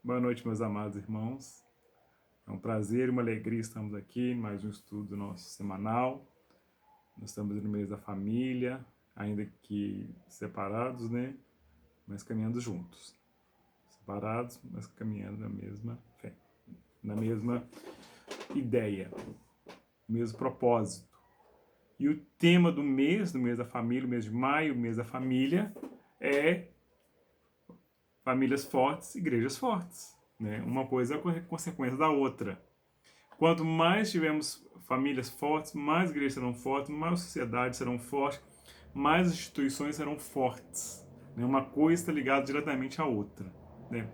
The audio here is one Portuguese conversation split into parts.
Boa noite, meus amados irmãos. É um prazer e uma alegria estarmos aqui, mais um estudo nosso semanal. Nós estamos no mês da família, ainda que separados, né? Mas caminhando juntos. Separados, mas caminhando na mesma fé, na mesma ideia, no mesmo propósito. E o tema do mês da família, o mês de maio, o mês da família, é famílias fortes, igrejas fortes. Né? Uma coisa é consequência da outra. Quanto mais tivermos famílias fortes, mais igrejas serão fortes, mais sociedades serão fortes, mais instituições serão fortes. Né? Uma coisa está ligada diretamente à outra. Né?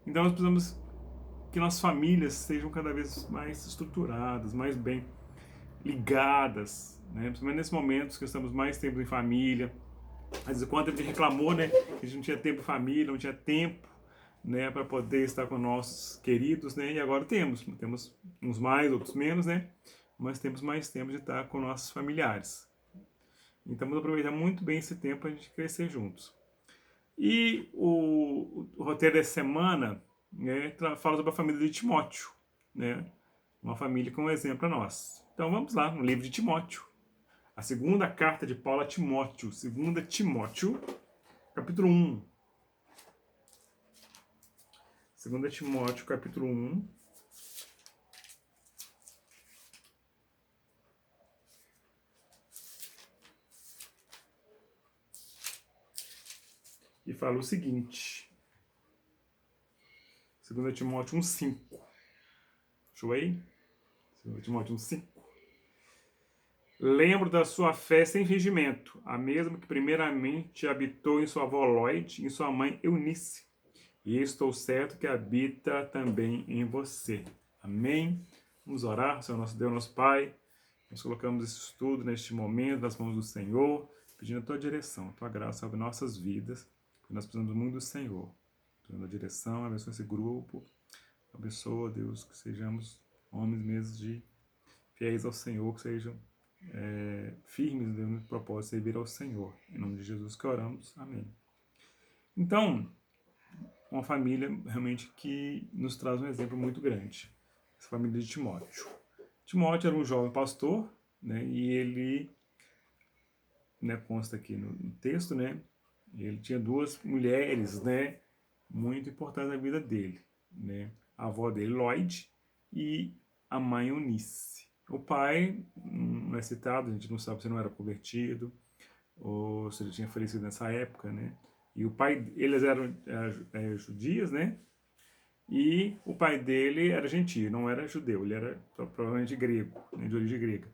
Então nós precisamos que nossas famílias sejam cada vez mais estruturadas, mais bem ligadas. Né? Principalmente nesses momentos que estamos mais tempo em família. Às vezes, quando a gente reclamou, né, que a gente não tinha tempo em família, não tinha tempo, né, para poder estar com nossos queridos, né, e agora temos uns mais, outros menos, né, mas temos mais tempo de estar com nossos familiares. Então, vamos aproveitar muito bem esse tempo para a gente crescer juntos. E o roteiro dessa semana, né, fala sobre a família de Timóteo, né, uma família como exemplo para nós. Então, vamos lá, no livro de Timóteo. A segunda carta de Paulo a Timóteo, 2 Timóteo, capítulo 1. 2 Timóteo, capítulo 1. E fala o seguinte. 2 Timóteo 1,5. Achou aí? 2 Timóteo 1,5. Lembro da sua fé sem fingimento, a mesma que primeiramente habitou em sua avó Loide e em sua mãe Eunice. E estou certo que habita também em você. Amém? Vamos orar, Senhor nosso Deus, nosso Pai. Nós colocamos esse estudo neste momento nas mãos do Senhor, pedindo a tua direção, a tua graça sobre nossas vidas. Nós precisamos muito do Senhor. Precisamos da direção, abençoa esse grupo. Abençoa, Deus, que sejamos homens mesmo de fiéis ao Senhor, que sejam firmes no propósito de servir ao Senhor. Em nome de Jesus que oramos. Amém. Então, uma família realmente que nos traz um exemplo muito grande. Essa família de Timóteo. Timóteo era um jovem pastor, né, e ele, né, consta aqui no texto, né, ele tinha duas mulheres, né, muito importantes na vida dele, né, a avó dele, Lloyd, e a mãe Eunice. O pai não é citado, a gente não sabe se não era convertido ou se ele tinha falecido nessa época, né, e o pai, eles eram judias, né, e o pai dele era gentio, não era judeu, ele era provavelmente grego, né, de origem grega.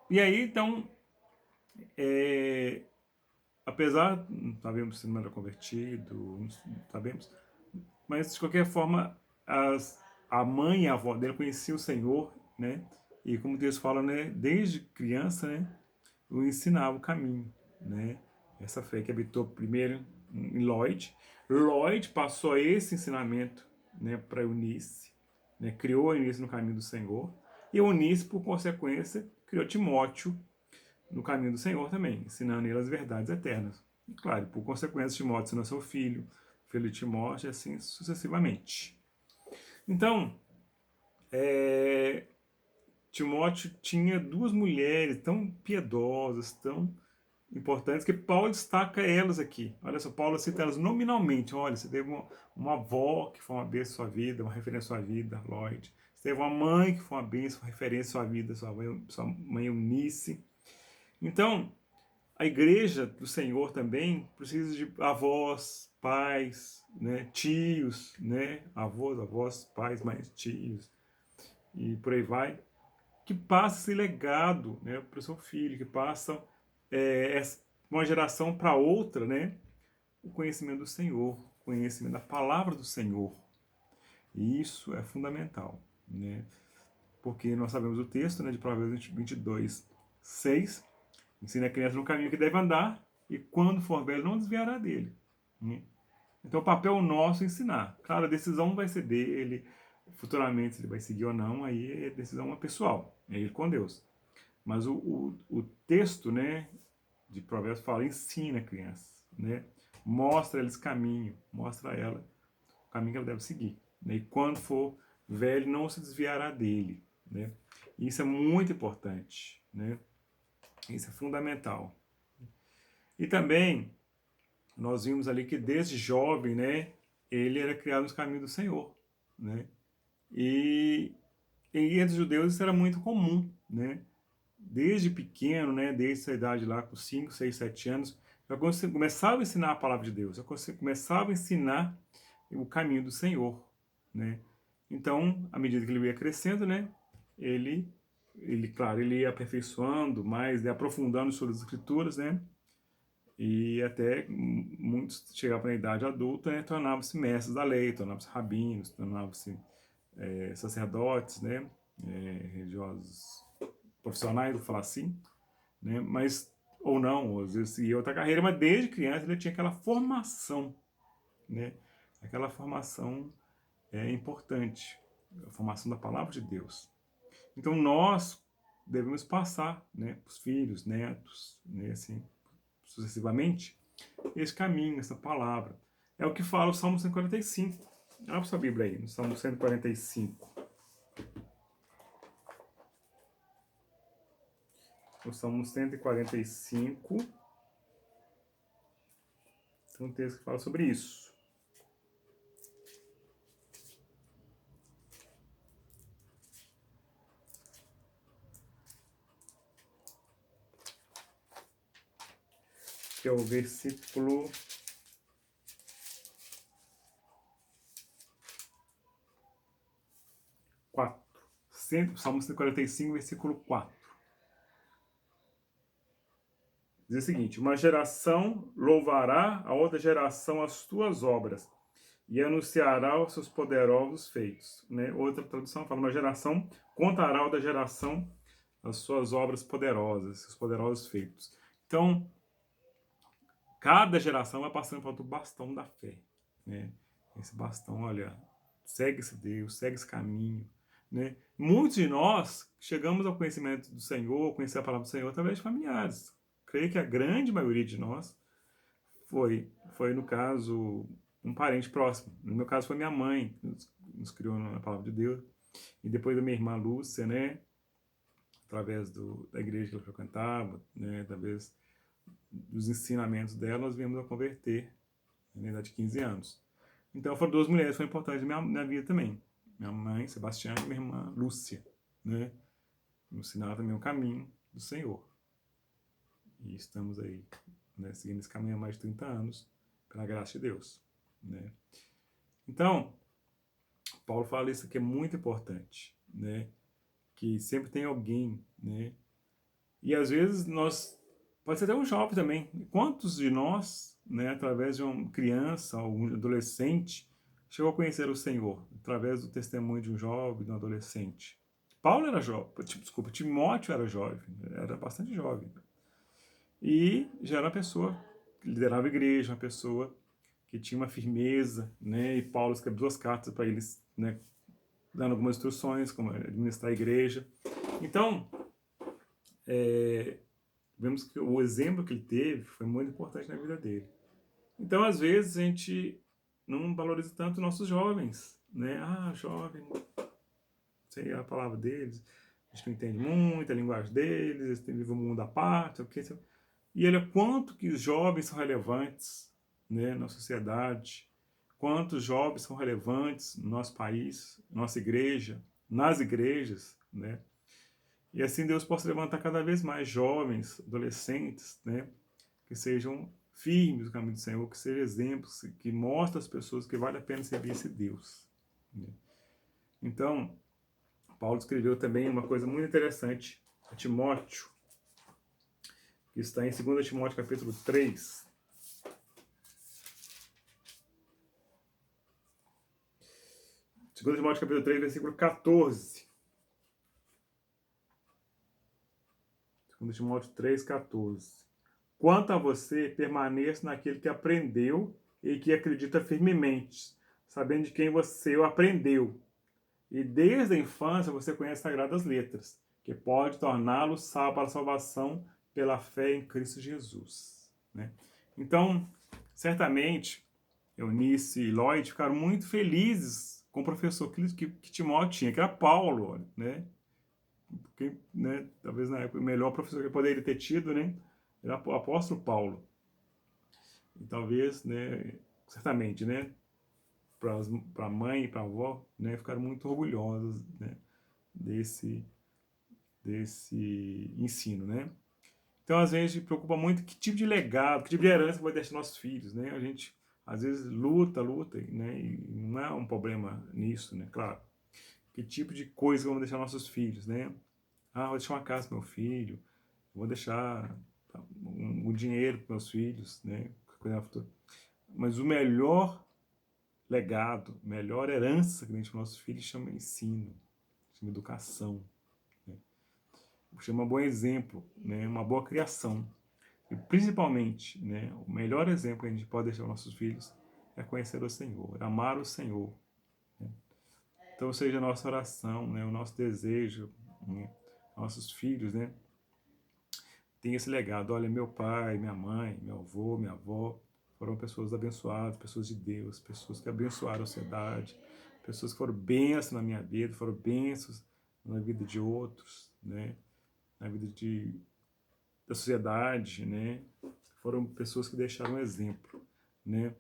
E aí, então, apesar, não sabemos se não era convertido, não sabemos, mas de qualquer forma, a mãe e a avó dele conheciam o Senhor, né? E como Deus fala, né? Desde criança, né? O ensinava o caminho, né? Essa fé que habitou primeiro em Lloyd. Lloyd passou esse ensinamento, né, para Eunice, né? Criou a Eunice no caminho do Senhor. E Eunice, por consequência, criou Timóteo no caminho do Senhor também, ensinando ele as verdades eternas. E claro, por consequência, Timóteo sendo seu filho, filho de Timóteo, e assim sucessivamente. Então, Timóteo tinha duas mulheres tão piedosas, tão importantes, que Paulo destaca elas aqui. Olha só, Paulo cita elas nominalmente. Olha, você teve uma avó que foi uma bênção à sua vida, uma referência à sua vida, Lloyd. Você teve uma mãe que foi uma bênção, uma referência à sua vida, sua mãe Eunice. Então, a igreja do Senhor também precisa de avós, pais, né, tios, né, avós, pais, mais tios, e por aí vai, que passa esse legado, né, para o seu filho, que passam uma geração para outra, né, o conhecimento do Senhor, o conhecimento da palavra do Senhor. E isso é fundamental, né, porque nós sabemos o texto, né, de Provérbios 22, 6, ensina a criança no caminho que deve andar e quando for velho não desviará dele. Né? Então o papel nosso é ensinar. Claro, a decisão vai ser dele, futuramente se ele vai seguir ou não, aí a decisão é pessoal, é ele com Deus. Mas o texto, né, de Provérbios fala, ensina a criança, né? Mostra eles caminho, mostra a ela caminho que ela deve seguir, né? E quando for velho, não se desviará dele, né? E isso é muito importante, né? Isso é fundamental. E também, nós vimos ali que desde jovem, né, ele era criado nos caminhos do Senhor, né? E, e entre os judeus isso era muito comum, né? Desde pequeno, né, desde essa idade lá, com 5, 6, 7 anos, já começava a ensinar a palavra de Deus, já começava a ensinar o caminho do Senhor, né? Então, à medida que ele ia crescendo, né, claro, ele ia aperfeiçoando mais, né, aprofundando sobre as escrituras, né, e até muitos chegavam na idade adulta, né, tornavam-se mestres da lei, tornavam-se rabinos, tornavam-se sacerdotes, né, religiosos profissionais, vou falar assim, né, mas, ou não, às vezes ia outra carreira, mas desde criança ele tinha aquela formação, né, aquela formação importante, a formação da palavra de Deus. Então nós devemos passar, né, para os filhos, netos, né, assim, sucessivamente, esse caminho, essa palavra. É o que fala o Salmo 145. Abre sua Bíblia aí, no Salmo 145. O Salmo 145. Tem um texto que fala sobre isso. Que é o versículo 4. Salmo 145, versículo 4. Diz o seguinte: uma geração louvará a outra geração as tuas obras e anunciará os seus poderosos feitos. Né? Outra tradução fala: uma geração contará a outra geração as suas obras poderosas, seus poderosos feitos. Então, cada geração vai passando para o bastão da fé. Né? Esse bastão, olha, segue esse Deus, segue esse caminho. Né? Muitos de nós chegamos ao conhecimento do Senhor, conhecer a palavra do Senhor através de familiares. Creio que a grande maioria de nós foi no caso, um parente próximo. No meu caso, foi minha mãe, que nos criou na palavra de Deus. E depois da minha irmã Lúcia, né? Através da igreja que ela frequentava, né? Através dos ensinamentos dela, nós viemos a converter, na idade de 15 anos. Então, foram duas mulheres que foram importantes na minha vida também. Minha mãe, Sebastiana, e minha irmã Lúcia, né? Me ensinaram também o caminho do Senhor. E estamos aí, né, seguindo esse caminho há mais de 30 anos, pela graça de Deus. Né? Então, Paulo fala isso que é muito importante, né? Que sempre tem alguém, né? E às vezes pode ser até um jovem também. Quantos de nós, né, através de uma criança ou um adolescente, chegou a conhecer o Senhor através do testemunho de um jovem, de um adolescente? Paulo era jovem, desculpa, Timóteo era jovem, era bastante jovem. E já era uma pessoa que liderava a igreja, uma pessoa que tinha uma firmeza, né? E Paulo escreveu 2 cartas para eles, né? Dando algumas instruções, como administrar a igreja. Então, vemos que o exemplo que ele teve foi muito importante na vida dele. Então, às vezes, a gente não valoriza tanto nossos jovens, né? Ah, jovem, sei a palavra deles, a gente não entende muito a linguagem deles, eles vivem um mundo à parte, o que e olha quanto que os jovens são relevantes, né, na sociedade, quantos jovens são relevantes no nosso país, nossa igreja, nas igrejas, né? E assim Deus possa levantar cada vez mais jovens, adolescentes, né, que sejam firmes no caminho do Senhor, que sejam exemplos, que mostrem às pessoas que vale a pena servir esse Deus. Né? Então, Paulo escreveu também uma coisa muito interessante a Timóteo, que está em 2 Timóteo capítulo 3. Segundo Timóteo capítulo 3, versículo 14. 2 Timóteo 3, 14. Quanto a você, permaneça naquele que aprendeu e que acredita firmemente, sabendo de quem você o aprendeu. E desde a infância você conhece as Sagradas Letras, que pode torná-lo salvo para a salvação pela fé em Cristo Jesus. Né? Então, certamente, Eunice e Lloyd ficaram muito felizes com o professor que Timóteo tinha, que era Paulo, né? Porque, né, talvez na época o melhor professor que ele poderia ter tido, né? Era o apóstolo Paulo. E talvez, né, certamente, né, para a mãe e para a avó, né, ficaram muito orgulhosos, né, desse, desse ensino, né? Então, às vezes, a gente preocupa muito que tipo de legado, que tipo de herança vai deixar nossos filhos, né? A gente, às vezes, luta, né? E não é um problema nisso, né? Claro. Que tipo de coisa vamos deixar nossos filhos, né? Ah, vou deixar uma casa para meu filho, vou deixar um dinheiro para meus filhos, né? Mas o melhor legado, melhor herança que a gente para nossos filhos chama ensino, chama educação, né? Chama bom exemplo, né? Uma boa criação. E principalmente, né, o melhor exemplo que a gente pode deixar aos nossos filhos é conhecer o Senhor, é amar o Senhor. Né? Então seja a nossa oração, né, o nosso desejo, né, nossos filhos, né, tem esse legado. Olha, meu pai, minha mãe, meu avô, minha avó foram pessoas abençoadas, pessoas de Deus, pessoas que abençoaram a sociedade, pessoas que foram bênçãos na minha vida, foram bênçãos na vida de outros, né, na vida da sociedade, né? Foram pessoas que deixaram um exemplo, né?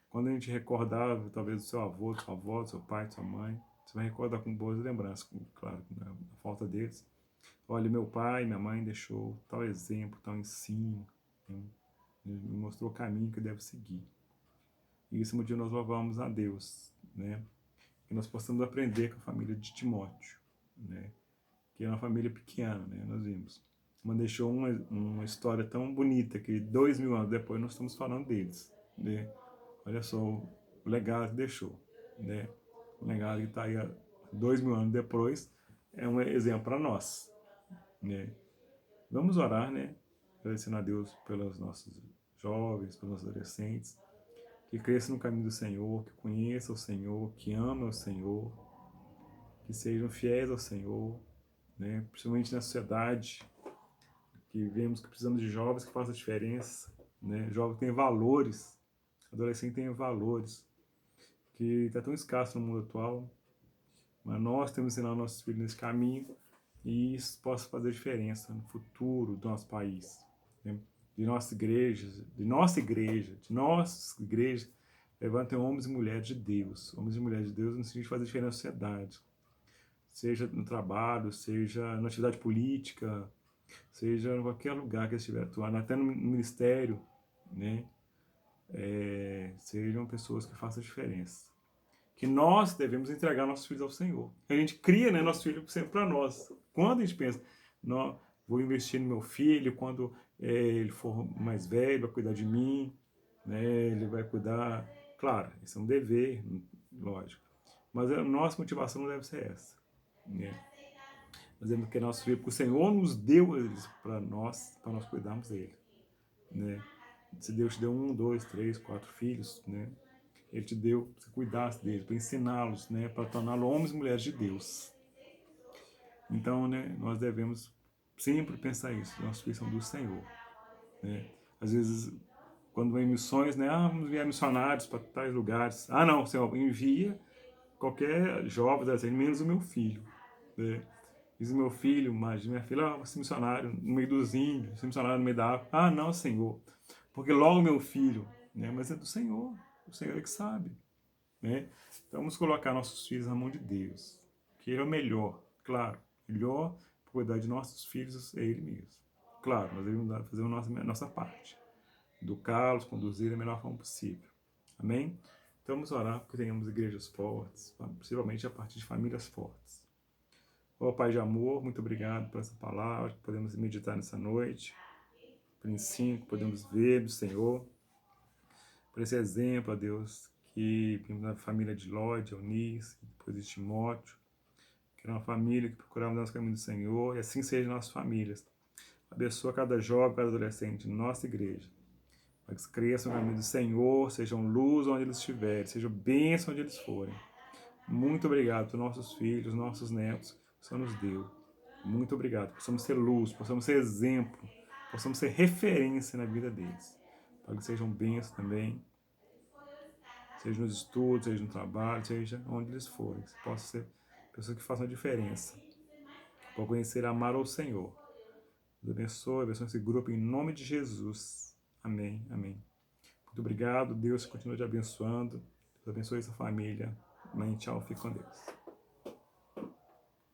Quando a gente recordava, talvez, do seu avô, da sua avó, do seu pai, da sua mãe, você vai recordar com boas lembranças, claro, na falta deles. Olha, meu pai, minha mãe deixou tal exemplo, tal ensino, né? Me mostrou o caminho que eu devo seguir. E isso um dia nós louvamos a Deus, né? Que nós possamos aprender com a família de Timóteo, né? Que é uma família pequena, né? Nós vimos. Mas deixou uma história tão bonita que 2000 anos depois nós estamos falando deles, né? Olha só o legado que deixou, né? O legado que está aí há 2000 anos depois é um exemplo para nós, né? Vamos orar, né? Agradecendo a Deus pelos nossos jovens, pelos nossos adolescentes, que cresçam no caminho do Senhor, que conheçam o Senhor, que amem o Senhor, que sejam fiéis ao Senhor, né? Principalmente na sociedade, que vemos que precisamos de jovens que façam a diferença, né? Jovens que têm valores, adolescentes que têm valores, que está tão escasso no mundo atual, mas nós temos que ensinar nossos filhos nesse caminho e isso possa fazer diferença no futuro do nosso país, né? De nossas igrejas, levantem homens e mulheres de Deus, homens e mulheres de Deus no sentido de fazer diferença na sociedade, seja no trabalho, seja na atividade política, seja em qualquer lugar que estiver atuando, até no ministério, né? Sejam pessoas que façam a diferença. Que nós devemos entregar nossos filhos ao Senhor. A gente cria, né, nosso filho sempre para nós. Quando a gente pensa, não, vou investir no meu filho, quando ele for mais velho, vai cuidar de mim, né, ele vai cuidar. Claro, isso é um dever, lógico. Mas a nossa motivação não deve ser essa, né? Nós devemos querer nosso filho, porque o Senhor nos deu eles para nós cuidarmos dele, né? Se Deus te deu 1, 2, 3, 4 filhos, né? Ele te deu para você cuidasse deles, para ensiná-los, né? Para torná-los homens e mulheres de Deus. Então, né? Nós devemos sempre pensar isso. Nossos filhos são do Senhor, né? Às vezes, quando vem missões, né? Ah, vamos enviar missionários para tais lugares. Ah, não, Senhor, envia qualquer jovem, assim, menos o meu filho, né? Diz o meu filho, mas minha filha, ah, você missionário no meio dos índios, você missionário no meio da África. Ah, não, Senhor, porque logo meu filho, né? Mas é do Senhor, o Senhor é que sabe, né? Então vamos colocar nossos filhos na mão de Deus, que Ele é o melhor, claro, melhor para cuidar de nossos filhos é Ele mesmo. Claro, nós devemos fazer a nossa parte, educá-los, conduzir da melhor forma possível. Amém? Então vamos orar porque tenhamos igrejas fortes, principalmente a partir de famílias fortes. Ó Pai de amor, muito obrigado por essa palavra que podemos meditar nessa noite, por ensino que podemos ver do Senhor, por esse exemplo, ó Deus, que na família de Ló, de Eunice, depois de Timóteo, que era uma família que procurava dar os caminhos do Senhor, e assim seja nossas famílias. Abençoa cada jovem, cada adolescente, nossa igreja, para que cresçam no caminho do Senhor, sejam luz onde eles estiverem, sejam bênção onde eles forem. Muito obrigado por nossos filhos, nossos netos, que o Senhor nos deu. Muito obrigado. Possamos ser luz, possamos ser exemplo, possamos ser referência na vida deles. Para que sejam bênçãos também seja nos estudos, seja no trabalho, seja onde eles forem. Que possam ser pessoas que façam a diferença, para conhecer e amar ao Senhor. Deus abençoe esse grupo em nome de Jesus. Amém, amém. Muito obrigado, Deus continue te abençoando. Deus abençoe essa família. Amém, tchau, fique com Deus.